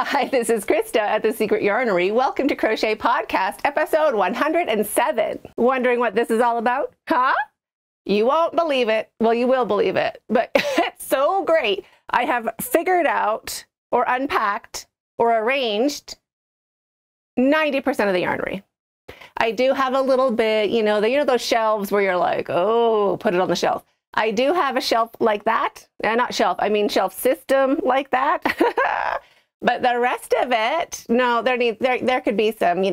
Hi, this is Krista at The Secret Yarnery. Welcome to Crochet Podcast, episode 107. Wondering what this is all about? Huh? You won't believe it. Well, you will believe it, but it's so great. I have figured out or unpacked or arranged 90% of the yarnery. I do have a little bit, those shelves where you're like, oh, put it on the shelf. I do have a shelf like that. Not shelf, I mean shelf system like that. But the rest of it, no, there could be some,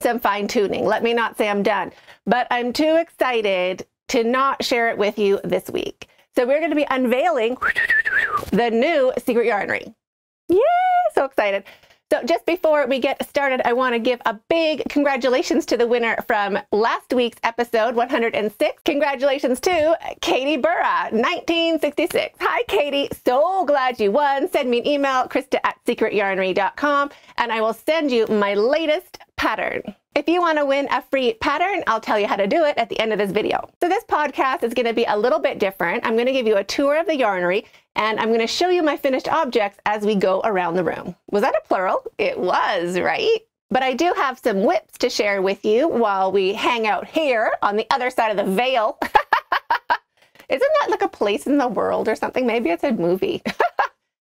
some fine tuning. Let me not say I'm done, but I'm too excited to not share it with you this week. So we're going to be unveiling the new Secret Yarnery. Yay, so excited. So just before we get started, I want to give a big congratulations to the winner from last week's episode 106. Congratulations to Katie Burra, 1966. Hi, Katie. So glad you won. Send me an email, krista@secretyarnery.com, and I will send you my latest pattern. If you want to win a free pattern, I'll tell you how to do it at the end of this video. So this podcast is going to be a little bit different. I'm going to give you a tour of the yarnery, and I'm going to show you my finished objects as we go around the room. Was that a plural? It was, right? But I do have some whips to share with you while we hang out here on the other side of the veil. Isn't that like a place in the world or something? Maybe it's a movie.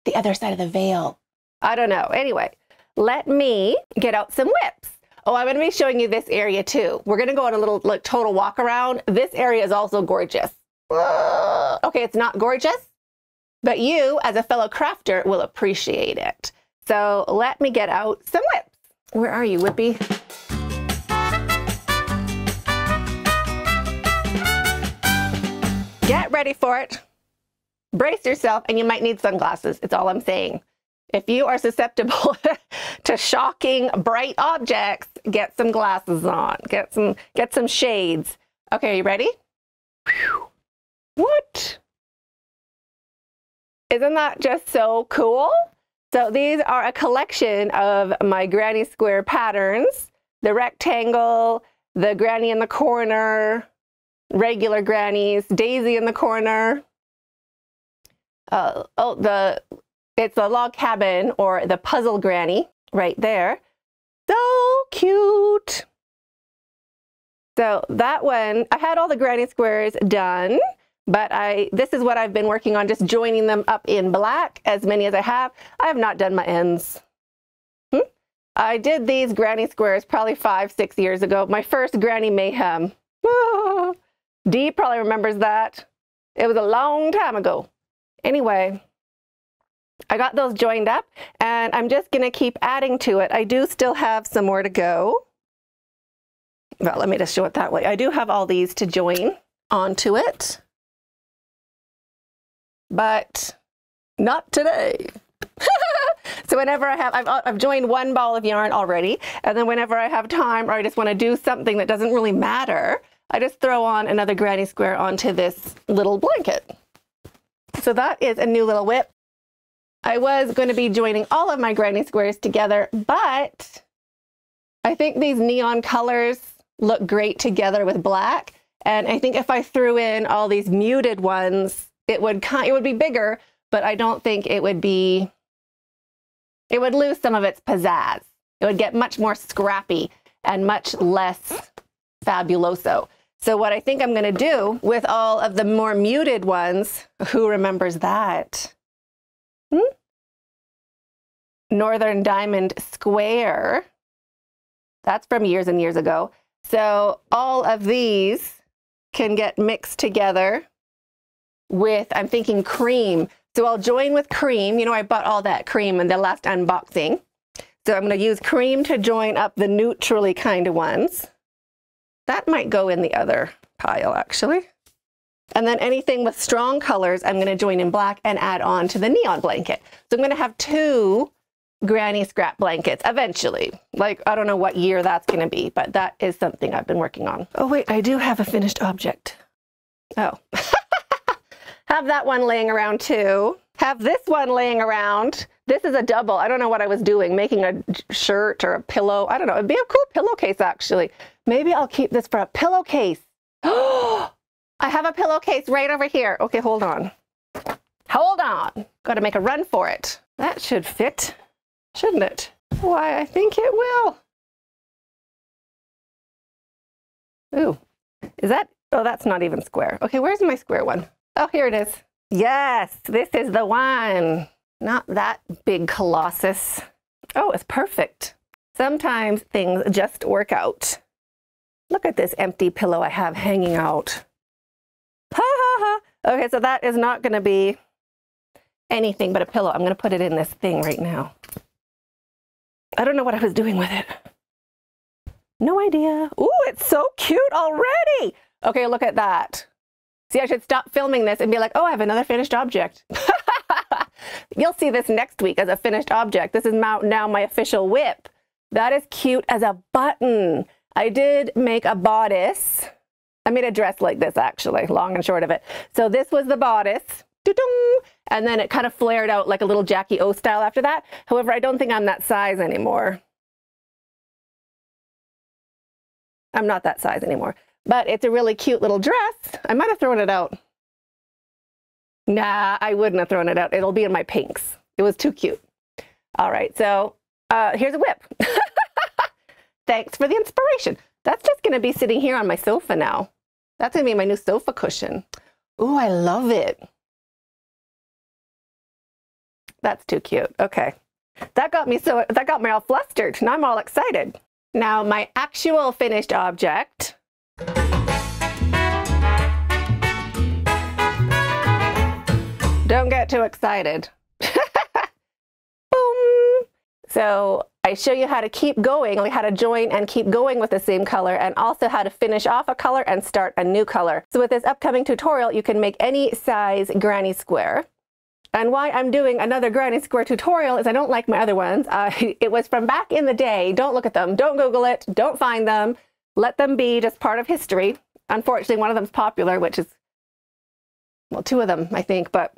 The other side of the veil. I don't know. Anyway, let me get out some whips. Oh, I'm going to be showing you this area too. We're going to go on a little total walk around. This area is also gorgeous. Okay, it's not gorgeous, but you as a fellow crafter will appreciate it. So let me get out some whips. Where are you, Whippy? Get ready for it. Brace yourself, and you might need sunglasses. It's all I'm saying. If you are susceptible to shocking, bright objects, get some glasses on. Get some shades. Okay, are you ready? Whew. What? Isn't that just so cool? So these are a collection of my granny square patterns. The rectangle, the granny in the corner, regular grannies, daisy in the corner. It's a log cabin or the puzzle granny right there. So cute. So that one, I had all the granny squares done, but this is what I've been working on, just joining them up in black, as many as I have. I have not done my ends. I did these granny squares probably 5-6 years ago. My first Granny Mayhem. Dee probably remembers that. It was a long time ago. Anyway, I got those joined up, and I'm just going to keep adding to it. I do still have some more to go. Well, let me just show it that way. I do have all these to join onto it, but not today. So whenever I have, I've joined one ball of yarn already, and then whenever I have time or I just want to do something that doesn't really matter, I just throw on another granny square onto this little blanket. So that is a new little whip. I was going to be joining all of my granny squares together, but I think these neon colors look great together with black. And I think if I threw in all these muted ones, it would be bigger, but I don't think it would lose some of its pizzazz. It would get much more scrappy and much less fabuloso. So what I think I'm going to do with all of the more muted ones, who remembers that? Northern Diamond Square. That's from years and years ago. So all of these can get mixed together with, I'm thinking, cream. So I'll join with cream. I bought all that cream in the last unboxing. So I'm going to use cream to join up the neutrally kind of ones. That might go in the other pile, actually. And then anything with strong colors, I'm going to join in black and add on to the neon blanket. So I'm going to have 2 granny scrap blankets eventually. Like, I don't know what year that's going to be, but that is something I've been working on. Oh, wait, I do have a finished object. Oh. Have that one laying around too. Have this one laying around. This is a double. I don't know what I was doing, making a shirt or a pillow. I don't know. It'd be a cool pillowcase, actually. Maybe I'll keep this for a pillowcase. Oh, I have a pillowcase right over here. Okay, hold on. Hold on. Got to make a run for it. That should fit. shouldn't it? Why, I think it will. Ooh, is that, oh, that's not even square. Okay, where's my square one? Oh, here it is. Yes, this is the one. Not that big colossus. Oh, it's perfect. Sometimes things just work out. Look at this empty pillow I have hanging out. Ha ha ha. Okay, so that is not going to be anything but a pillow. I'm going to put it in this thing right now. I don't know what I was doing with it. No idea. Ooh, it's so cute already. Okay, look at that. See, I should stop filming this and be like, oh, I have another finished object. You'll see this next week as a finished object. This is now my official whip. That is cute as a button. I did make a bodice. I made a dress like this, actually, long and short of it. So this was the bodice. And then it kind of flared out like a little Jackie O style after that. However, I don't think I'm that size anymore. I'm not that size anymore. But it's a really cute little dress. I might have thrown it out. Nah, I wouldn't have thrown it out. It'll be in my pinks. It was too cute. All right, so here's a whip. Thanks for the inspiration. That's just going to be sitting here on my sofa now. That's going to be my new sofa cushion. Ooh, I love it. That's too cute. Okay. That got me all flustered. Now I'm all excited. Now my actual finished object. Don't get too excited. Boom. So I show you how to keep going, like how to join and keep going with the same color, and also how to finish off a color and start a new color. So with this upcoming tutorial, you can make any size granny square. And why I'm doing another granny square tutorial is I don't like my other ones. It was from back in the day. Don't look at them. Don't Google it. Don't find them. Let them be just part of history. Unfortunately, one of them's popular, which is, well, two of them, I think, but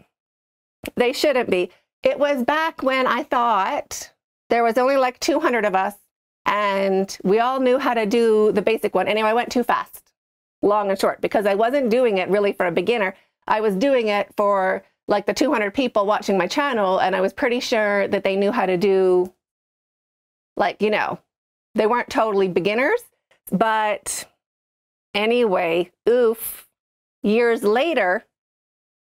they shouldn't be. It was back when I thought there was only like 200 of us and we all knew how to do the basic one. Anyway, I went too fast, long and short, because I wasn't doing it really for a beginner. I was doing it for like the 200 people watching my channel, and I was pretty sure that they knew how to do, like, you know, they weren't totally beginners. But anyway, oof, years later,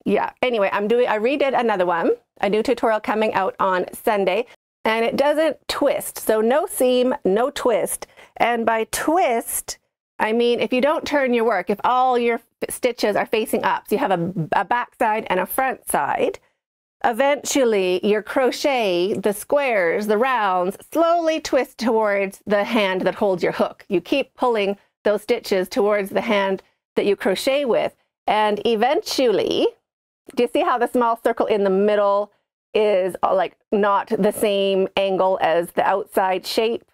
yeah, anyway, I redid another one, a new tutorial coming out on Sunday, and it doesn't twist. So no seam, no twist. And by twist, I mean, if you don't turn your work, if all your stitches are facing up, so you have a back side and a front side, eventually your crochet, the squares, the rounds, slowly twist towards the hand that holds your hook. You keep pulling those stitches towards the hand that you crochet with. And eventually, do you see how the small circle in the middle is like not the same angle as the outside shape?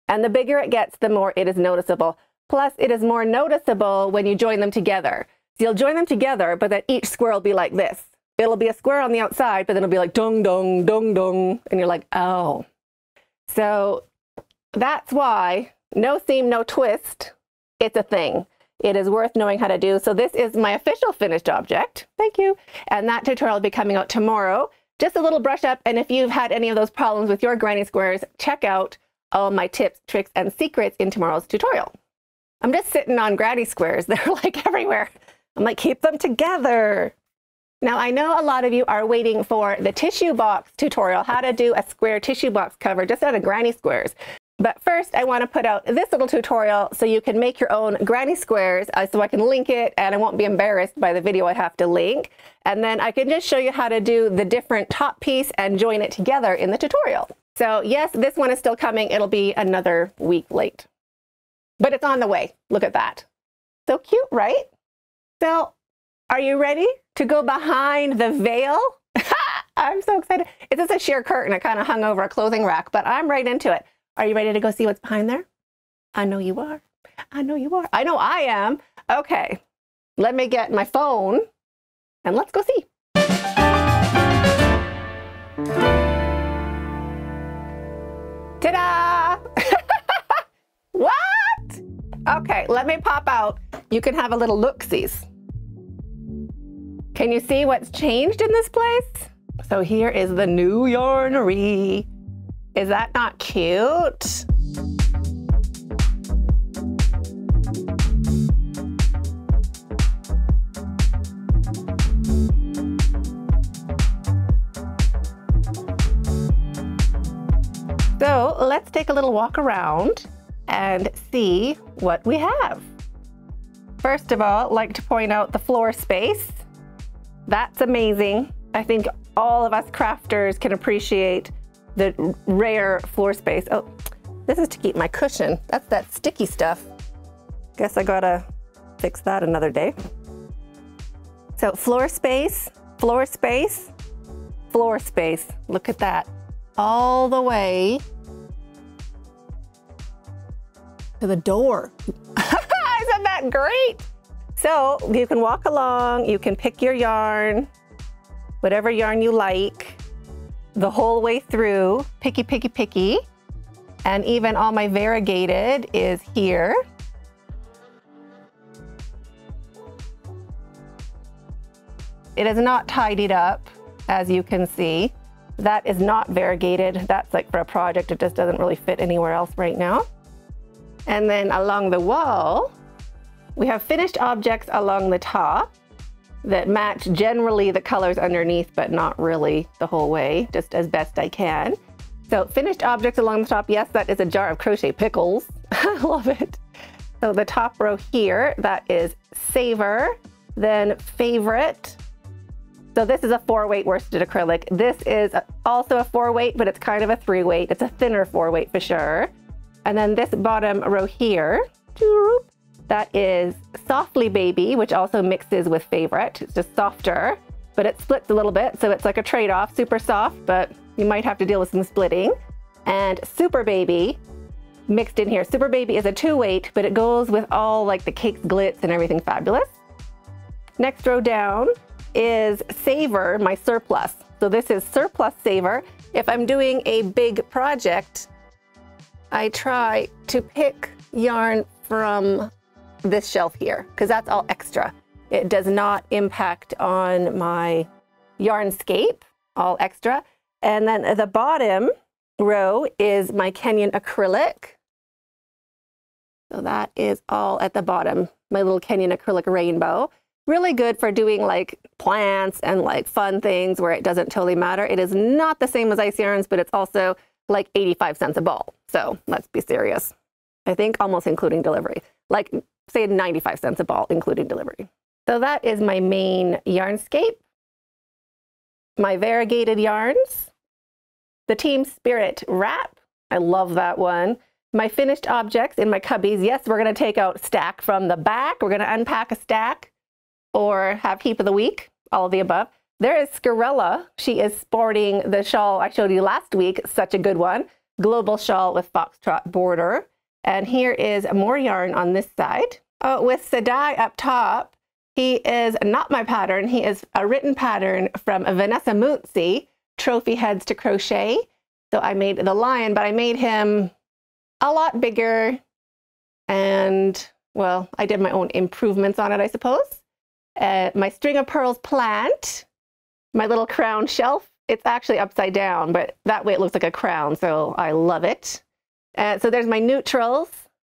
And the bigger it gets, the more it is noticeable. Plus, it is more noticeable when you join them together. So you'll join them together, but then each square will be like this. It'll be a square on the outside, but then it'll be like dung, dung, dung, dung. And you're like, oh. So that's why no seam, no twist. It's a thing. It is worth knowing how to do. So this is my official finished object. Thank you. And that tutorial will be coming out tomorrow. Just a little brush up. And if you've had any of those problems with your granny squares, check out all my tips, tricks, and secrets in tomorrow's tutorial. I'm just sitting on granny squares. They're like everywhere. I'm like, keep them together. Now, I know a lot of you are waiting for the tissue box tutorial, how to do a square tissue box cover just out of granny squares. But first, I want to put out this little tutorial so you can make your own granny squares, so I can link it and I won't be embarrassed by the video I have to link. And then I can just show you how to do the different top piece and join it together in the tutorial. So yes, this one is still coming. It'll be another week late. But it's on the way. Look at that. So cute, right? So are you ready to go behind the veil? I'm so excited. It's just a sheer curtain. It kind of hung over a clothing rack, but I'm right into it. Are you ready to go see what's behind there? I know you are. I know you are. I know I am. Okay, let me get my phone and let's go see. Ta-da! What? Okay, let me pop out. You can have a little look-sees. Can you see what's changed in this place? So here is the new yarnery. Is that not cute? So let's take a little walk around and see what we have. First of all, I'd like to point out the floor space. That's amazing. I think all of us crafters can appreciate the rare floor space. Oh, this is to keep my cushion. That's that sticky stuff. Guess I gotta fix that another day. So floor space, floor space, floor space. Look at that. All the way to the door. Isn't that great? So you can walk along, you can pick your yarn, whatever yarn you like, the whole way through, picky, picky, picky. And even all my variegated is here. It is not tidied up, as you can see. That is not variegated. That's like for a project, it just doesn't really fit anywhere else right now. And then along the wall, we have finished objects along the top that match generally the colors underneath, but not really the whole way, just as best I can. So finished objects along the top, yes, that is a jar of crochet pickles. I love it. So the top row here, that is Savor, then Favorite. So this is a 4-weight worsted acrylic. This is also a 4-weight, but it's kind of a 3-weight. It's a thinner 4-weight for sure. And then this bottom row here, that is Softly Baby, which also mixes with Favorite. It's just softer, but it splits a little bit. So it's like a trade-off, super soft, but you might have to deal with some splitting. And Super Baby mixed in here. Super Baby is a 2-weight, but it goes with all like the cakes, glitz, and everything fabulous. Next row down is Savor, my surplus. So this is Surplus Savor. If I'm doing a big project, I try to pick yarn from this shelf here, because that's all extra. It does not impact on my Yarnscape, all extra. And then the bottom row is my Kenyon acrylic. So that is all at the bottom, my little Kenyon acrylic rainbow. Really good for doing like plants and like fun things where it doesn't totally matter. It is not the same as ice yarns, but it's also like 85 cents a ball. So let's be serious. I think almost including delivery, like say 95 cents a ball, including delivery. So that is my main Yarnscape. My variegated yarns, the Team Spirit wrap. I love that one. My finished objects in my cubbies. Yes, we're gonna take out stack from the back. We're gonna unpack a stack or have heap of the week, all of the above. There is Scarella. She is sporting the shawl I showed you last week, such a good one. Global shawl with foxtrot border. And here is more yarn on this side. With Sadai up top, he is not my pattern. He is a written pattern from Vanessa Mootsie, Trophy Heads to Crochet. So I made the lion, but I made him a lot bigger. And well, I did my own improvements on it, I suppose. My String of Pearls plant, my little crown shelf. It's actually upside down, but that way it looks like a crown, so I love it. So there's my neutrals.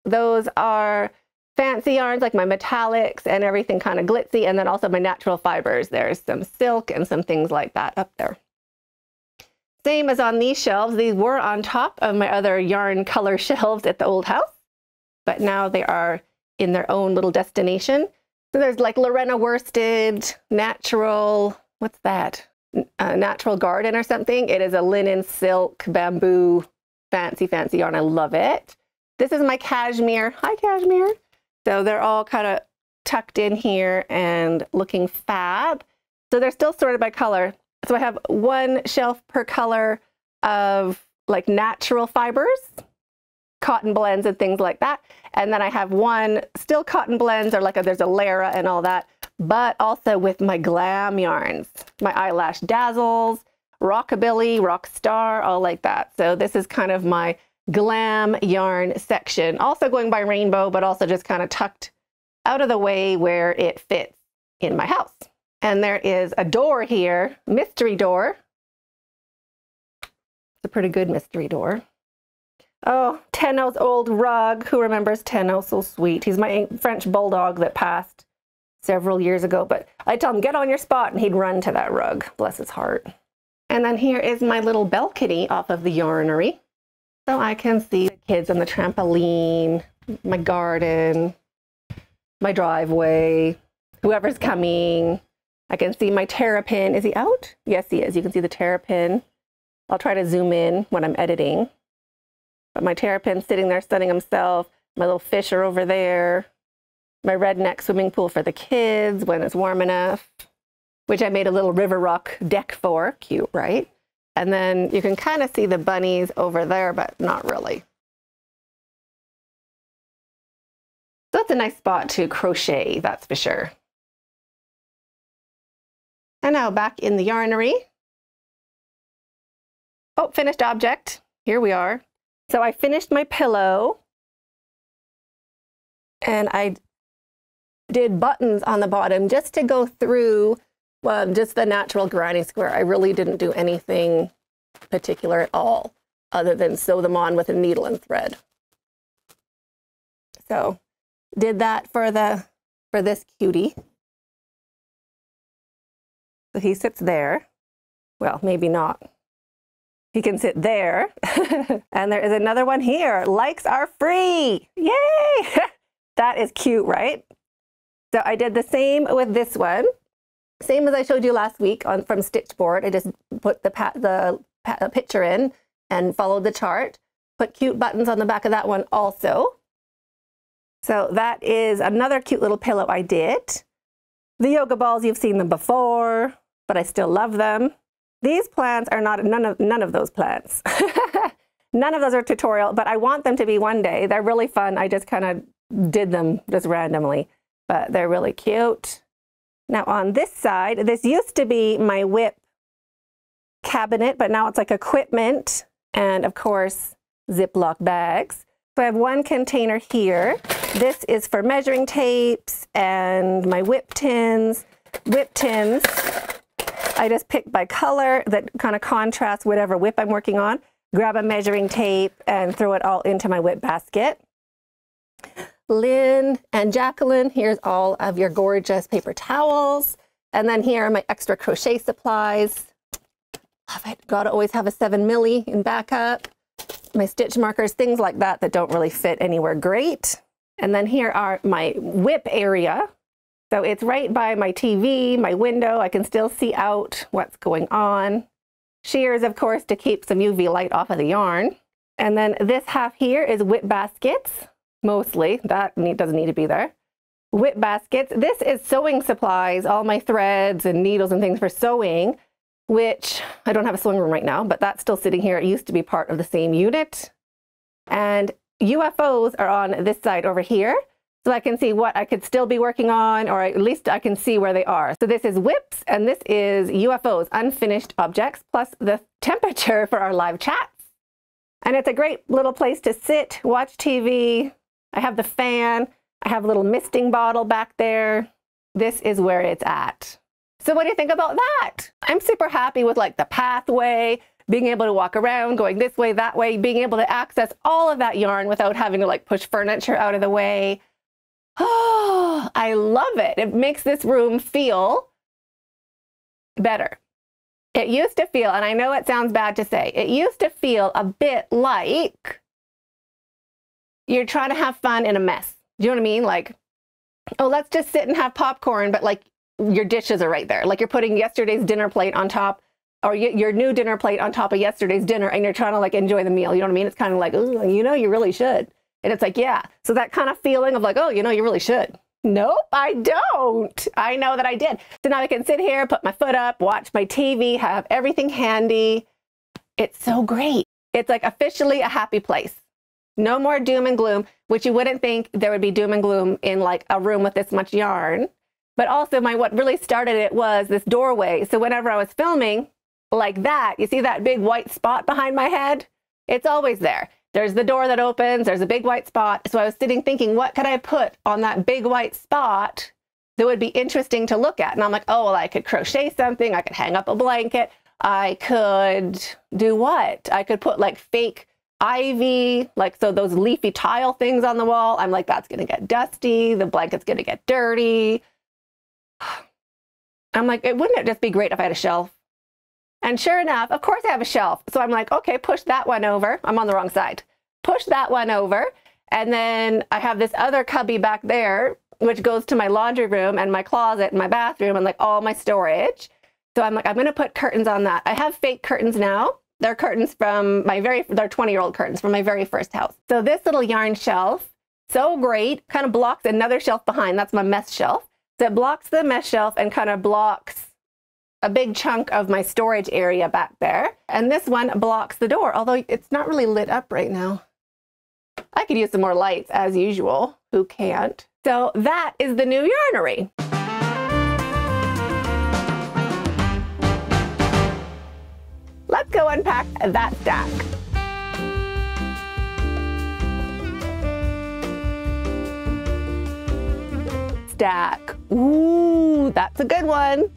Those are fancy yarns, like my metallics and everything kind of glitzy, and then also my natural fibers. There's some silk and some things like that up there. Same as on these shelves. These were on top of my other yarn color shelves at the old house, but now they are in their own little destination. So there's like Lorena Worsted, natural, what's that? Natural Garden or something. It is a linen, silk, bamboo, fancy, fancy yarn. I love it. This is my cashmere. Hi, cashmere. So they're all kind of tucked in here and looking fab. So they're still sorted by color. So I have one shelf per color of like natural fibers, cotton blends and things like that. And then I have one still cotton blends, or like there's a Lara and all that, but also with my glam yarns, my eyelash dazzles, rockabilly, rock star, all like that. So this is kind of my glam yarn section, also going by rainbow, but also just kind of tucked out of the way where it fits in my house. And there is a door here, mystery door. a pretty good mystery door. Oh, Tenno's old rug. Who remembers Tenno? So sweet. He's my French bulldog that passed several years ago, but I tell him, get on your spot, and he'd run to that rug. Bless his heart. And then here is my little balcony off of the yarnery. So I can see the kids on the trampoline, my garden, my driveway, whoever's coming. I can see my terrapin. Is he out? Yes, he is. You can see the terrapin. I'll try to zoom in when I'm editing. But my terrapin's sitting there sunning himself. My little fish are over there. My redneck swimming pool for the kids when it's warm enough, which I made a little river rock deck for. Cute, right? And then you can kind of see the bunnies over there, but not really. So it's a nice spot to crochet, that's for sure. And now back in the yarnery. Oh, finished object. Here we are. So I finished my pillow. And I did buttons on the bottom just to go through just the natural granny square. I really didn't do anything particular at all other than sew them on with a needle and thread. So did that for this cutie. So he sits there. Well, maybe not. He can sit there. And there is another one here. Likes are free. Yay! That is cute, right? So I did the same with this one. Same as I showed you last week from Stitchboard. I just put the picture in and followed the chart. Put cute buttons on the back of that one also. So that is another cute little pillow I did. The yoga balls, you've seen them before, but I still love them. These plants are not, none of those plants. None of those are tutorial, but I want them to be one day. They're really fun. I just kind of did them just randomly, but they're really cute. Now on this side, this used to be my whip cabinet, but now it's like equipment and of course Ziploc bags. So I have one container here. This is for measuring tapes and my whip tins. Whip tins, I just pick by color that kind of contrasts whatever whip I'm working on. Grab a measuring tape and throw it all into my whip basket. Lynn and Jacqueline, here's all of your gorgeous paper towels. And then here are my extra crochet supplies. Love it. Gotta always have a 7 milli in backup. My stitch markers, things like that that don't really fit anywhere great. And then here are my whip area. So it's right by my TV, my window. I can still see out what's going on. Shears, of course, to keep some UV light off of the yarn. And then this half here is whip baskets. Mostly, that doesn't need to be there. Whip baskets. This is sewing supplies, all my threads and needles and things for sewing, which I don't have a sewing room right now, but that's still sitting here. It used to be part of the same unit. And UFOs are on this side over here, so I can see what I could still be working on, or at least I can see where they are. So this is whips, and this is UFOs, unfinished objects, plus the temperature for our live chats. And it's a great little place to sit, watch TV. I have the fan. I have a little misting bottle back there. This is where it's at. So what do you think about that? I'm super happy with like the pathway, being able to walk around, going this way, that way, being able to access all of that yarn without having to like push furniture out of the way. Oh, I love it. It makes this room feel better. It used to feel, and I know it sounds bad to say, it used to feel a bit like you're trying to have fun in a mess. Do you know what I mean? Like, oh, let's just sit and have popcorn, but like your dishes are right there. Like you're putting yesterday's dinner plate on top, or your new dinner plate on top of yesterday's dinner, and you're trying to like enjoy the meal. You know what I mean? It's kind of like, oh, you know, you really should. And it's like, yeah. So that kind of feeling of like, oh, you know, you really should. Nope, I don't. I know that I did. So now I can sit here, put my foot up, watch my TV, have everything handy. It's so great. It's like officially a happy place. No more doom and gloom, which you wouldn't think there would be doom and gloom in like a room with this much yarn. But also what really started it was this doorway. So whenever I was filming like that, you see that big white spot behind my head? It's always there. There's the door that opens, there's a big white spot. So I was sitting thinking, what could I put on that big white spot that would be interesting to look at? And I'm like, oh, well, I could crochet something. I could hang up a blanket. I could do what? I could put like fake ivy, like, so those leafy tile things on the wall. I'm like, that's going to get dusty. The blanket's going to get dirty. I'm like, wouldn't it just be great if I had a shelf? And sure enough, of course I have a shelf. So I'm like, okay, push that one over. I'm on the wrong side. Push that one over. And then I have this other cubby back there, which goes to my laundry room and my closet and my bathroom and like all my storage. So I'm like, I'm going to put curtains on that. I have fake curtains now. They're curtains from they're 20-year-old curtains from my very first house. So this little yarn shelf, so great, kind of blocks another shelf behind. That's my mess shelf. So it blocks the mess shelf and kind of blocks a big chunk of my storage area back there. And this one blocks the door, although it's not really lit up right now. I could use some more lights as usual. Who can't? So that is the new yarnery. Let's go unpack that stack. Stack. Ooh, that's a good one.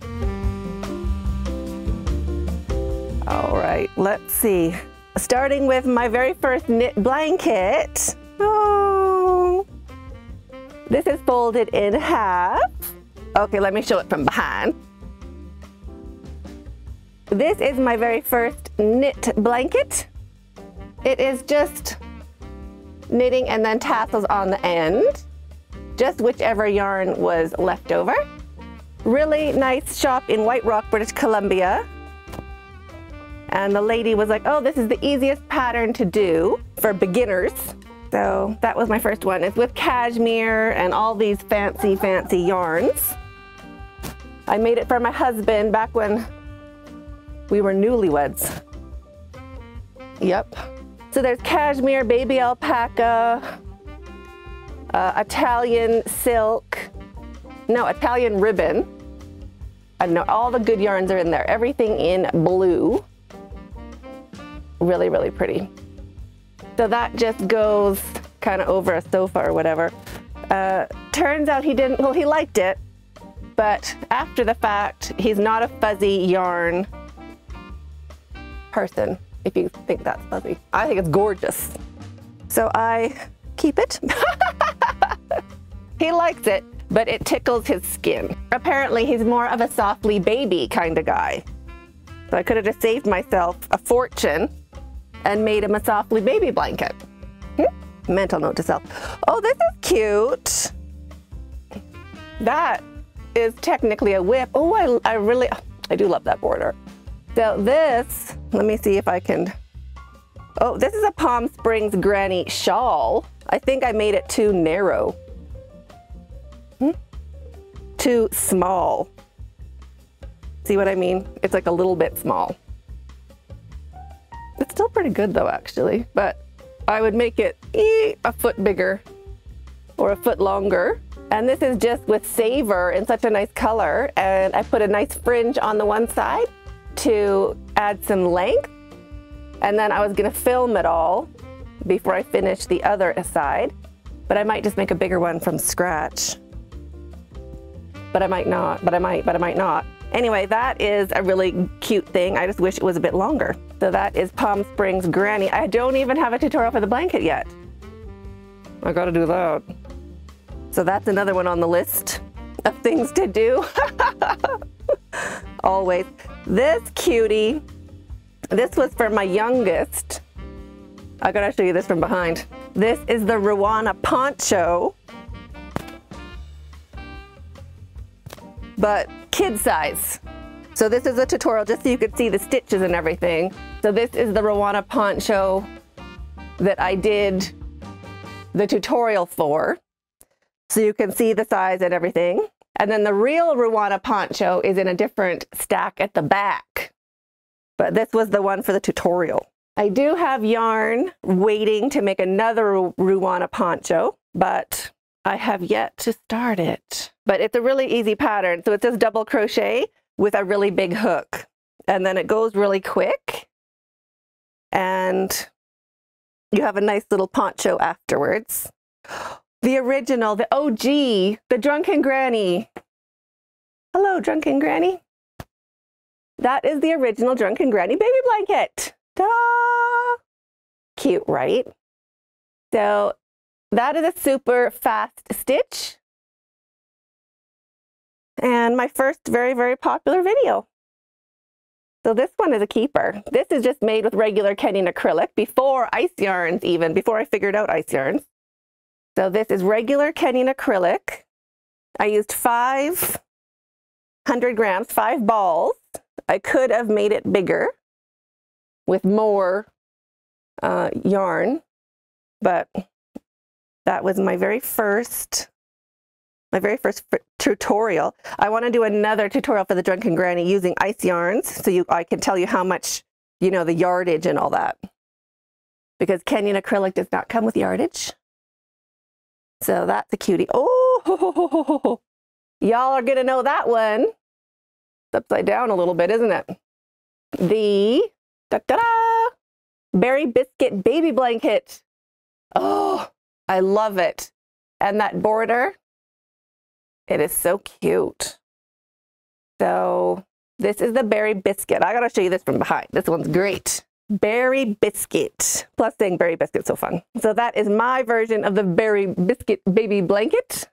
All right, let's see. Starting with my very first knit blanket. Oh, this is folded in half. Okay, let me show it from behind. This is my very first knit blanket. It is just knitting and then tassels on the end, just whichever yarn was left over. Really nice shop in White Rock, British Columbia. And the lady was like, oh, this is the easiest pattern to do for beginners. So that was my first one. It's with cashmere and all these fancy, fancy yarns. I made it for my husband back when we were newlyweds. Yep. So there's cashmere, baby alpaca, Italian silk, no, Italian ribbon. I don't know, all the good yarns are in there. Everything in blue. Really, really pretty. So that just goes kind of over a sofa or whatever. Turns out he didn't, well, he liked it, but after the fact, he's not a fuzzy yarn person, if you think that's fuzzy. I think it's gorgeous. So I keep it. He likes it, but it tickles his skin. Apparently he's more of a softly baby kind of guy. So I could have just saved myself a fortune and made him a softly baby blanket. Mental note to self. Oh, this is cute. That is technically a whip. Oh, I do love that border. So this, let me see if I can, oh, this is a Palm Springs granny shawl. I think I made it too narrow. Too small. See what I mean? It's like a little bit small. It's still pretty good though, actually, but I would make it a foot bigger or a foot longer. And this is just with Savor in such a nice color. And I put a nice fringe on the one side to add some length. And then I was gonna film it all before I finish the other side, but I might just make a bigger one from scratch. But I might not, but I might not. Anyway, that is a really cute thing. I just wish it was a bit longer. So that is Palm Springs Granny. I don't even have a tutorial for the blanket yet. I gotta do that. So that's another one on the list of things to do. Always. This cutie, this was for my youngest. I gotta show you this from behind. This is the Ruana poncho, but kid size. So this is a tutorial just so you could see the stitches and everything. So this is the Ruana poncho that I did the tutorial for. So you can see the size and everything. And then the real Ruana poncho is in a different stack at the back. But this was the one for the tutorial. I do have yarn waiting to make another Ruana poncho, but I have yet to start it. But it's a really easy pattern. So it says double crochet with a really big hook. And then it goes really quick. And you have a nice little poncho afterwards. The original, the OG, the Drunken Granny. Hello, Drunken Granny. That is the original Drunken Granny baby blanket. Ta-da! Cute, right? So that is a super fast stitch. And my first very, very popular video. So this one is a keeper. This is just made with regular Kenyon acrylic before ice yarns even, before I figured out ice yarns. So this is regular Kenyon acrylic. I used 500 grams, 5 balls. I could have made it bigger with more yarn, but that was my very first tutorial. I want to do another tutorial for the Drunken Granny using ice yarns, so I can tell you how much, you know, the yardage and all that. Because Kenyon acrylic does not come with yardage. So that's a cutie. Oh, y'all are gonna know that one. It's upside down a little bit, isn't it? The da-da-da, Berry Biscuit baby blanket. Oh, I love it. And that border, it is so cute. So this is the Berry Biscuit. I gotta show you this from behind. This one's great. Berry Biscuit. Plus saying Berry Biscuit's so fun. So that is my version of the Berry Biscuit baby blanket.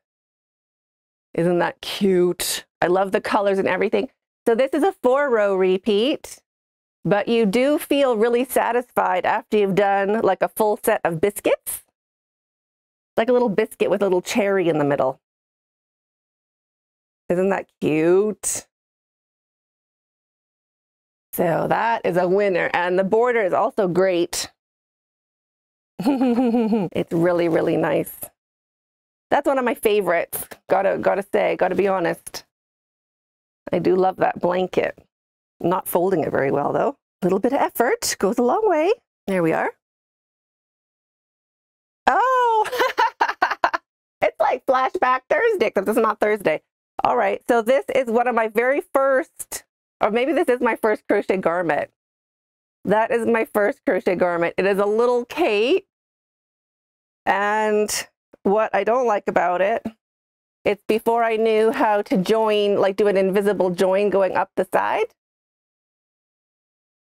Isn't that cute? I love the colors and everything. So this is a 4-row repeat, but you do feel really satisfied after you've done like a full set of biscuits. Like a little biscuit with a little cherry in the middle. Isn't that cute? So that is a winner. And the border is also great. It's really, really nice. That's one of my favorites. Gotta be honest. I do love that blanket. Not folding it very well though. A little bit of effort goes a long way. There we are. Oh, it's like Flashback Thursday, because it's not Thursday. All right, so this is one of my very first, or maybe this is my first crochet garment. That is my first crochet garment. It is a little cape. And what I don't like about it, it's before I knew how to join, like do an invisible join going up the side.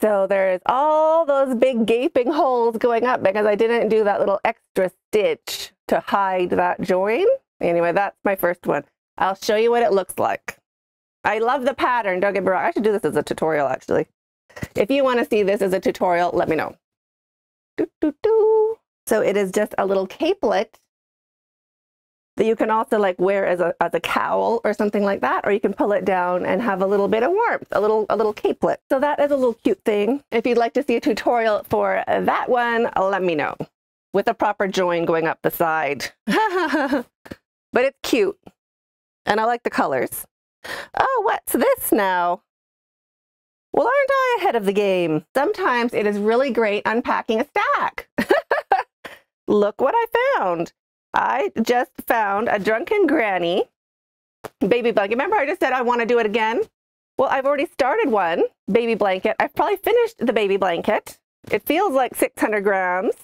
So there's all those big gaping holes going up because I didn't do that little extra stitch to hide that join. Anyway, that's my first one. I'll show you what it looks like. I love the pattern, don't get me wrong. I should do this as a tutorial actually. If you want to see this as a tutorial, let me know. So it is just a little capelet that you can also like wear as a cowl or something like that, or you can pull it down and have a little bit of warmth, a little capelet. So that is a little cute thing. If you'd like to see a tutorial for that one, let me know. With a proper join going up the side. But it's cute. And I like the colors. Oh, what's this now? Well, aren't I ahead of the game? Sometimes it is really great unpacking a stack. Look what I found. I just found a Drunken Granny baby blanket. Remember I just said I want to do it again? Well, I've already started one baby blanket. I've probably finished the baby blanket. It feels like 600 grams.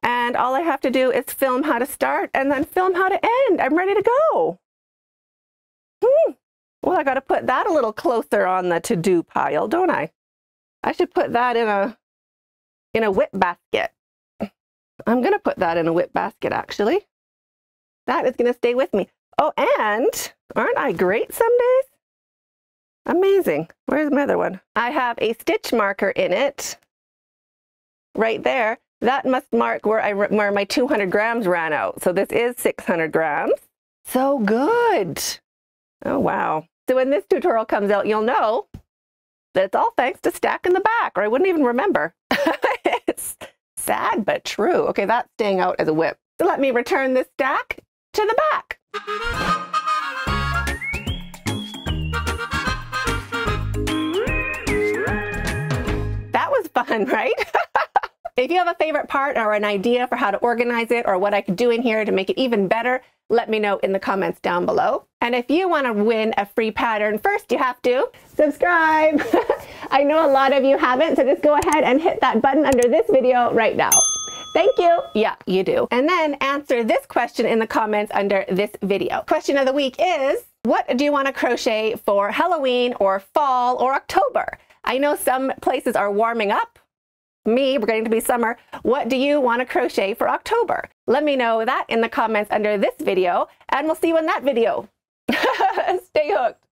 And all I have to do is film how to start and then film how to end. I'm ready to go. Well, I got to put that a little closer on the to-do pile, don't I? I should put that in a whip basket. I'm going to put that in a whip basket, actually. That is going to stay with me. Oh, and aren't I great some days? Amazing. Where's my other one? I have a stitch marker in it. Right there. That must mark where my 200 grams ran out. So this is 600 grams. So good. Oh, wow. So when this tutorial comes out, you'll know that it's all thanks to stacking the back, or I wouldn't even remember. It's sad, but true. Okay, that's staying out as a whip. So let me return this stack to the back. That was fun, right? If you have a favorite part or an idea for how to organize it or what I could do in here to make it even better, let me know in the comments down below. And if you want to win a free pattern, first you have to subscribe. I know a lot of you haven't, so just go ahead and hit that button under this video right now. Thank you. Yeah, you do. And then answer this question in the comments under this video. Question of the week is, What do you want to crochet for Halloween or fall or October? I know some places are warming up. We're going to be summer. What do you want to crochet for October? Let me know that in the comments under this video, and we'll see you in that video. Stay hooked.